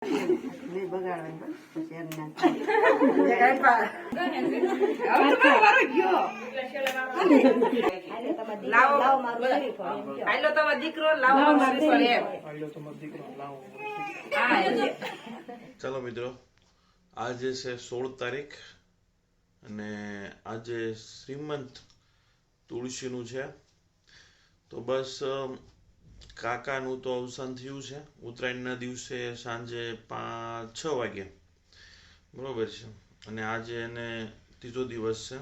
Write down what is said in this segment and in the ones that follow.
નહીં બગાડવાય પછી એમ ના ચાલો મિત્રો, આજે છે 16 તારીખ અને આજે શ્રીમંત તુલસીનું છે. તો બસ કાકાનું તો અવસાન થયું છે ઉત્તરાયણના દિવસે સાંજે 5-6 વાગે, બરોબર છે. અને આજે એને ત્રીજો દિવસ છે.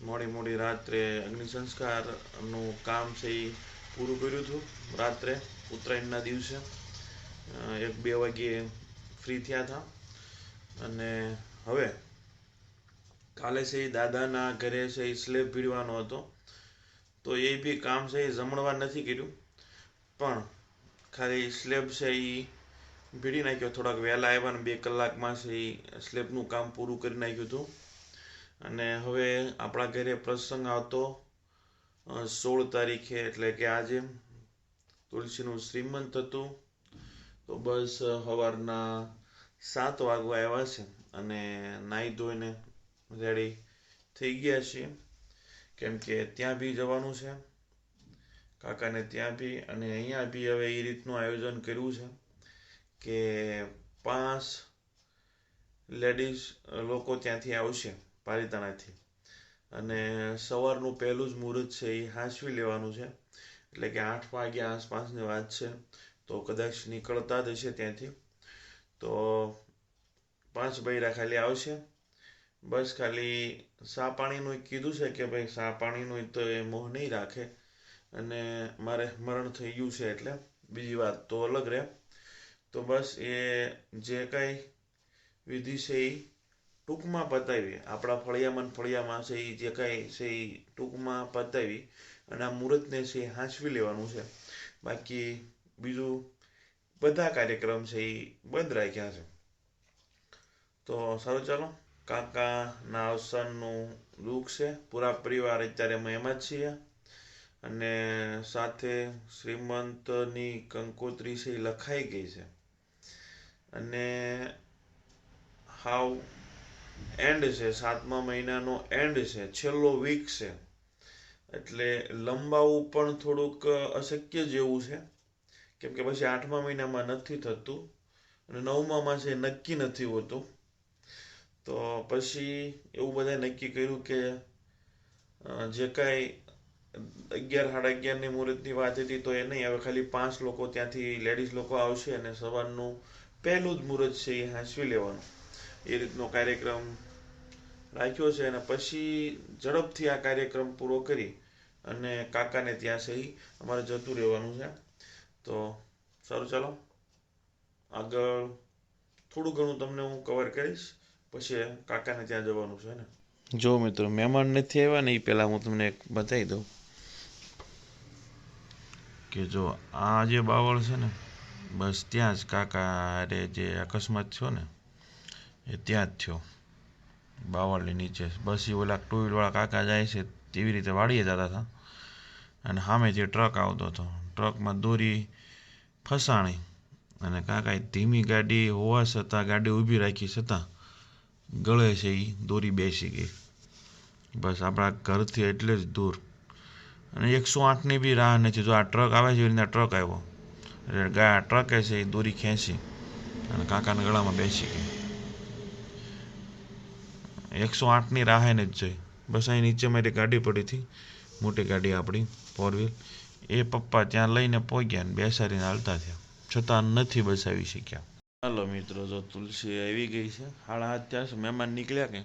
મોડી રાત્રે અગ્નિ સંસ્કારનું કામ છે એ પૂરું કર્યું હતું. રાત્રે ઉત્તરાયણના દિવસે 1-2 વાગ્યે ફ્રી થયા હતા. અને હવે કાલે છે એ દાદાના ઘરે છે એ સ્લેબ ભીડવાનો હતો, તો એ બી કામ છે એ જમણવાર નથી કર્યું, પણ ખાલી સ્લેબ છે એ ભીડી નાખ્યો. થોડાક વહેલા આવ્યા ને 2 કલાકમાં છે એ સ્લેબનું કામ પૂરું કરી નાખ્યું હતું. અને હવે આપણા ઘરે પ્રસંગ આવતો 16 તારીખે, એટલે કે આજે તુલસીનું શ્રીમંત હતું. તો બસ સવારના 7 વાગવા આવ્યા છે અને નાહી ધોઈને રેડી થઈ ગયા છીએ, કેમ કે ત્યાં બી જવાનું છે કાકાને, ત્યાં બી. અને અહીંયા બી હવે એ રીતનું આયોજન કર્યું છે કે 5 લેડીઝ લોકો ત્યાંથી આવશે પાલિતાણાથી, અને સવારનું પહેલું જ મુહૂર્ત છે એ હાંસવી લેવાનું છે. એટલે કે 8 વાગ્યા આસપાસની વાત છે, તો કદાચ નીકળતા જ હશે ત્યાંથી. તો 5 બૈરા ખાલી આવશે. બસ ખાલી સા પાણીનું કીધું છે કે ભાઈ સા પાણીનું તો એ મોહ નહીં રાખે, અને મારે મરણ થઈ ગયું છે એટલે બીજી વાત તો અલગ રહે. તો બસ એ જે કાંઈ વિધિ છે એ ટૂંકમાં પતાવી, આપણા ફળિયામાં છે એ જે કાંઈ છે એ ટૂંકમાં પતાવી અને આ મુહૂર્તને છે એ હાંસવી લેવાનું છે. બાકી બીજું બધા કાર્યક્રમ છે એ બંધ રાખ્યા છે. તો સારું, ચાલો. કાકાના અવસાનનું દુઃખ છે, પૂરા પરિવાર અત્યારે અમે એમાં જ છીએ. અને સાથે શ્રીમંતની કંકોત્રી છે એ લખાઈ ગઈ છે, અને હાવ એન્ડ છે, 7મા મહિનાનો એન્ડ છે, છેલ્લો વીક છે. એટલે લંબાવવું પણ થોડુંક અશક્ય જેવું છે, કેમ કે પછી 8મા મહિનામાં નથી થતું અને 9મામાં છે નક્કી નથી હોતું. તો પછી એવું બધા નક્કી કર્યું કે જે કાંઈ 11-11:30ની મુહૂર્તની વાત હતી તો એ નહીં, હવે ખાલી 5 લોકો ત્યાંથી લેડીઝ લોકો આવશે અને સવારનું પહેલું જ મુહૂર્ત છે એ હાંસવી લેવાનું, એ રીતનો કાર્યક્રમ રાખ્યો છે. અને પછી ઝડપથી આ કાર્યક્રમ પૂરો કરી અને કાકાને ત્યાં છે અમારે જતું રહેવાનું છે. તો સારું, ચાલો. આગળ થોડું ઘણું તમને હું કવર કરીશ, પછી કાકાને ત્યાં જવાનું છે ને. જો મિત્રો, મહેમાન નથી આવ્યા ને એ પહેલાં હું તમને એક બતાવી દઉં કે જો આ જે બાવળ છે ને, બસ ત્યાં જ કાકા રે જે અકસ્માત થયો ને એ ત્યાં જ થયો, બાવળની નીચે. બસ એ ઓલા 2 વ્હીલવાળા કાકા જાય છે તેવી રીતે વાડીએ જતા હતા, અને સામેથી ટ્રક આવતો હતો. ટ્રકમાં દોરી ફસાણી અને કાકાએ ધીમી ગાડી હોવા છતાં, ગાડી ઊભી રાખી છતાં ગળે છે એ દોરી બેસી ગઈ. બસ આપણા ઘરથી એટલે જ દૂર, અને 108ની બી રાહ નથી. જો આ ટ્રક આવે છે એવી રીતના ટ્રક આવ્યો, એટલે ટ્રકે છે એ દોરી ખેંચી અને કાકાના ગળામાં બેસી ગઈ. 108ની રાહ એને જ જોઈ. બસ અહીં નીચે મારી ગાડી પડી હતી, મોટી ગાડી આપણી 4 વ્હીલ, એ પપ્પા ત્યાં લઈને પહોંચ્યા ને બેસાડીને હાલતા થયા, છતાં નથી બચાવી શક્યા. ચાલો મિત્રો, જો તુલસી આવી ગઈ છે. 7:30 થયા છે. મહેમાન નીકળ્યા કે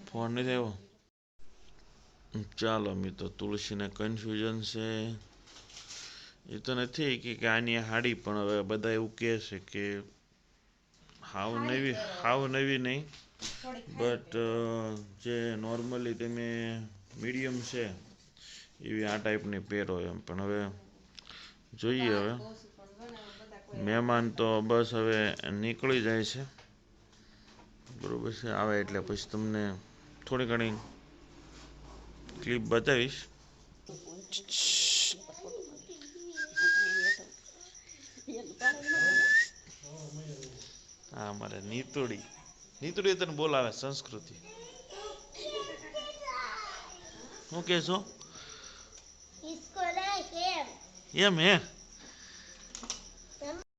ફોન નથી આવ્યો? ચાલો મિત્રો, તુલસીને કન્ફ્યુઝન છે એ તો નથી કે આની હાડી, પણ હવે બધા એવું કહે છે કે હાવ નવી નહીં, બટ જે નોર્મલી તમે મીડિયમ છે એવી આ ટાઈપની પહેરો એમ. પણ હવે જોઈએ, હવે મહેમાન તો બસ હવે નીકળી જાય છે, બરોબર છે. આવે એટલે પછી તમને થોડી ઘણી ક્લિપ બતાવીશ. અમારે નીતુડી નીતુડી તને બોલાવે સંસ્કૃતિ શું કે છો એમ હે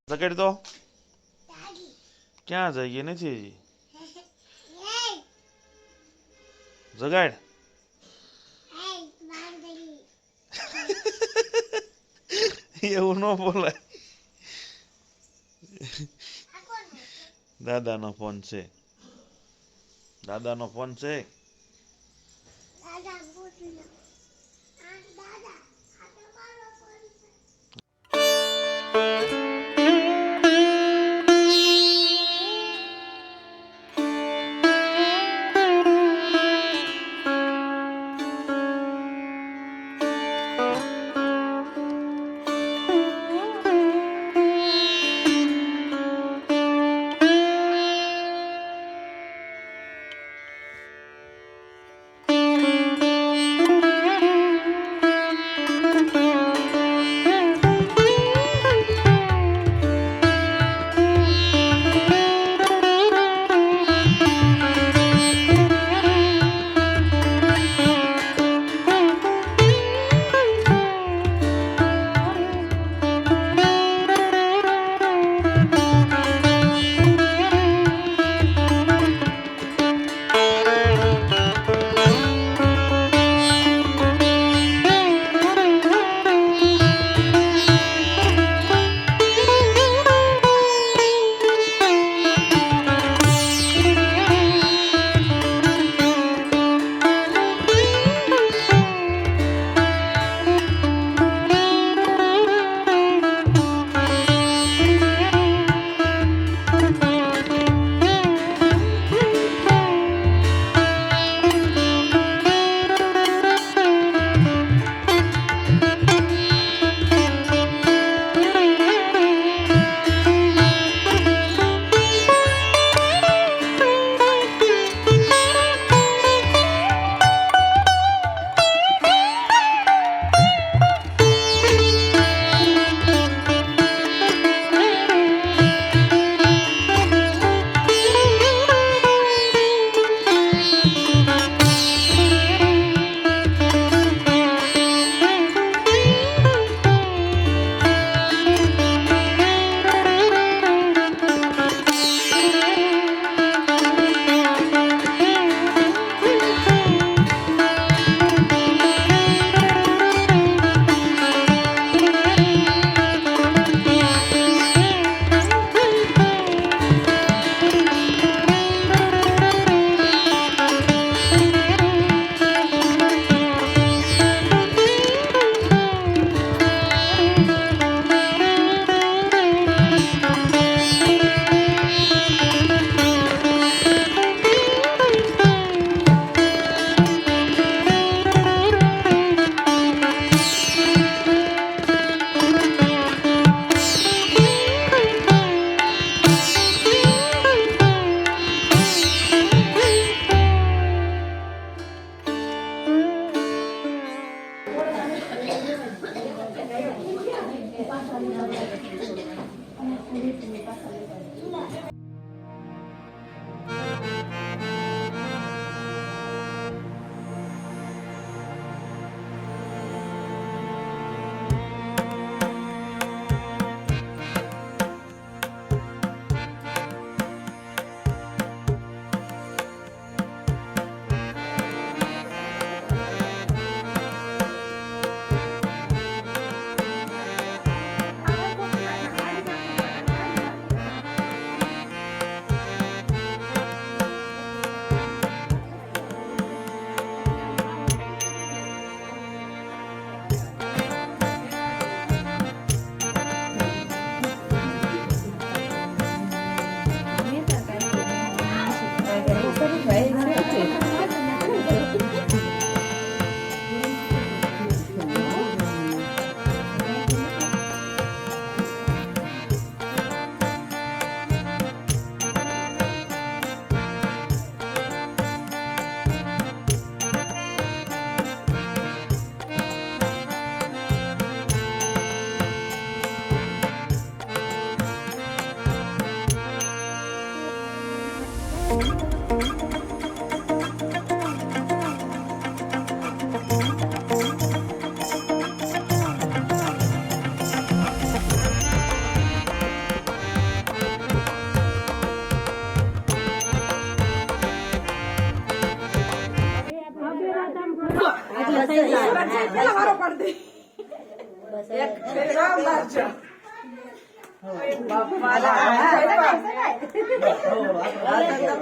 જગાડ તો ક્યાં જઈએ નથી હજી જગાડ એવું ન બોલાય દાદાનો ફોન છે દાદાનો ફોન છે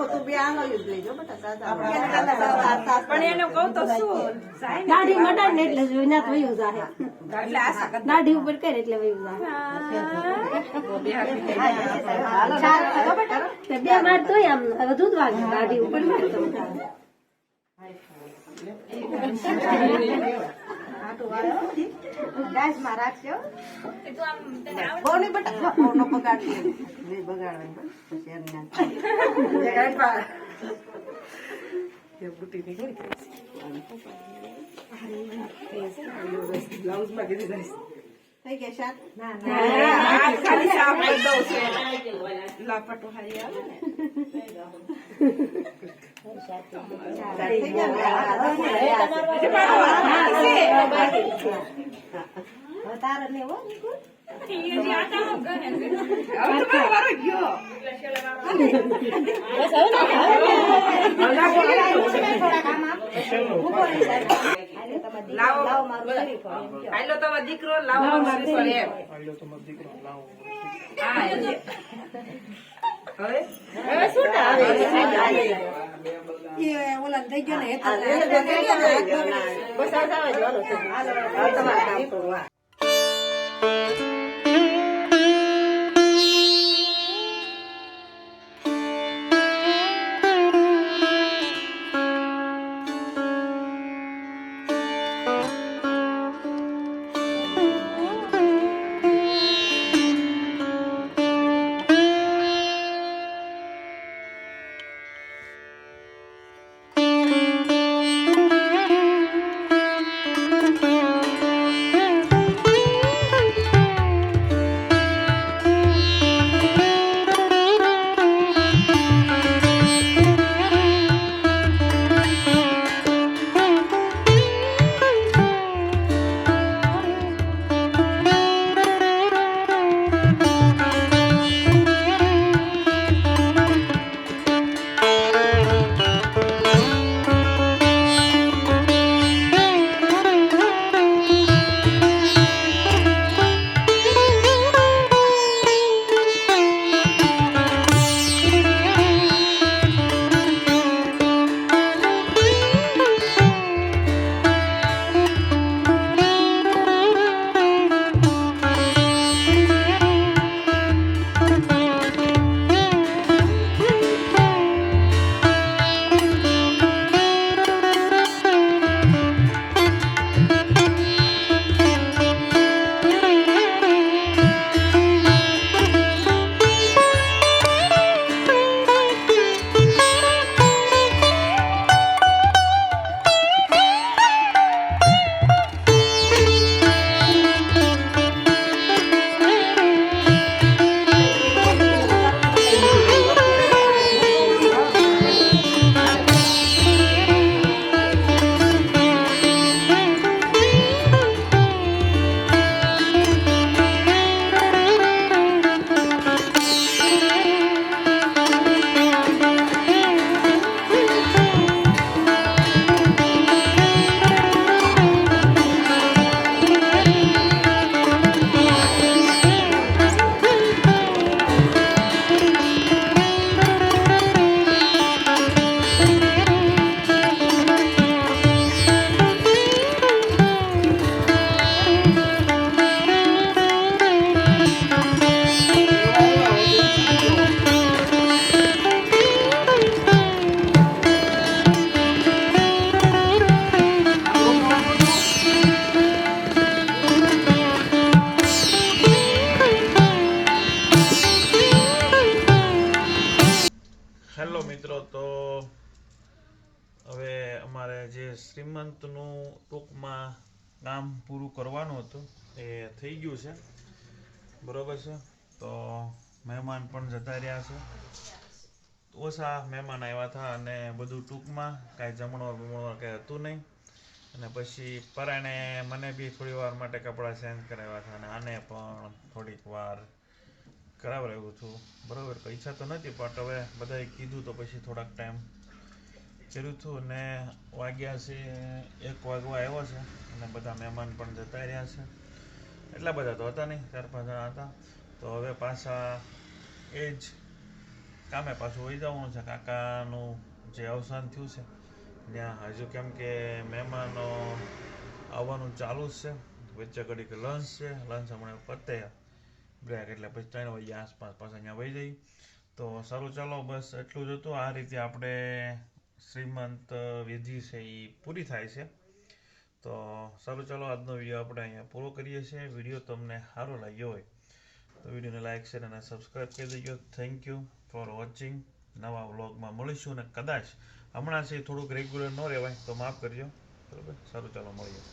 તું બી આનો જ લેજો બેટા સાદા પણ એને કહું તો શું દાઢી મટાડ ને એટલે જોઈને વયું જાહે એટલે આ સખત દાઢી ઉપર કરે એટલે વયું જાહે બે માર તોય આમ વધુ જ વાગે દાઢી ઉપર કરે તો માં રાખજો બોને બેટા બોનો બગાડ નહીં બગાડવાની પછી એમ થઈ ગયા શાક ખાલી સાફ કરી દઉં છે લાપટો હારી આવે ને થઈ ગયા તારે ને હો દીકરો લાવો ઓલા થઈ ગયો ને બસ આવવા જો તમારે કામ કરવું શ્રીમંતનું ટૂંકમાં કામ પૂરું કરવાનું હતું એ થઈ ગયું છે બરોબર છે. તો મહેમાન પણ જતા રહ્યા છે. તો ઓછા મહેમાન આવ્યા હતા અને બધું ટૂંકમાં કાંઈ જમણવાર બમણવાર કાંઈ હતું નહીં. અને પછી પરાણે મને બી થોડી વાર માટે કપડાં ચેન્જ કરાવ્યા હતા અને આને પણ થોડીક વાર કરાવડાવ્યું હતું. બરાબર, પૈસા તો નથી પણ હવે બધાએ કીધું તો પછી થોડાક ટાઈમ કર્યું હતું. ને વાગ્યા છે 1 વાગવા આવ્યો છે અને બધા મહેમાન પણ જતા રહ્યા છે. એટલા બધા તો હતા નહીં, 4-5 જણા હતા. તો હવે પાછા એ જ કામે પાછું વહી જવાનું છે. કાકાનું જે અવસાન થયું છે ત્યાં હજુ કેમ કે મહેમાનો આવવાનું ચાલુ જ છે. વચ્ચે ઘડીક લંચ છે, લંચ હમણાં પતે બ્રેક એટલે પછી 3 વાગ્યા આસપાસ પાછા અહીંયા વહી જઈ. તો સારું, ચાલો બસ એટલું જ હતું. આ રીતે આપણે શ્રીમંત વિધિ છે એ પૂરી થાય છે. તો સારું, ચાલો આજનો વિડીયો આપણે અહીંયા પૂરો કરીએ છીએ. વિડીયો તમને સારો લાગ્યો હોય તો વિડીયોને લાઈક, શેર અને સબસ્ક્રાઈબ કરી દેજો. Thank you for watching. નવા વ્લોગમાં મળીશું અને કદાચ હમણાં છે થોડુંક રેગ્યુલર ન રહેવાય તો માફ કરજો. બરાબર, સારું, ચાલો મળીએ.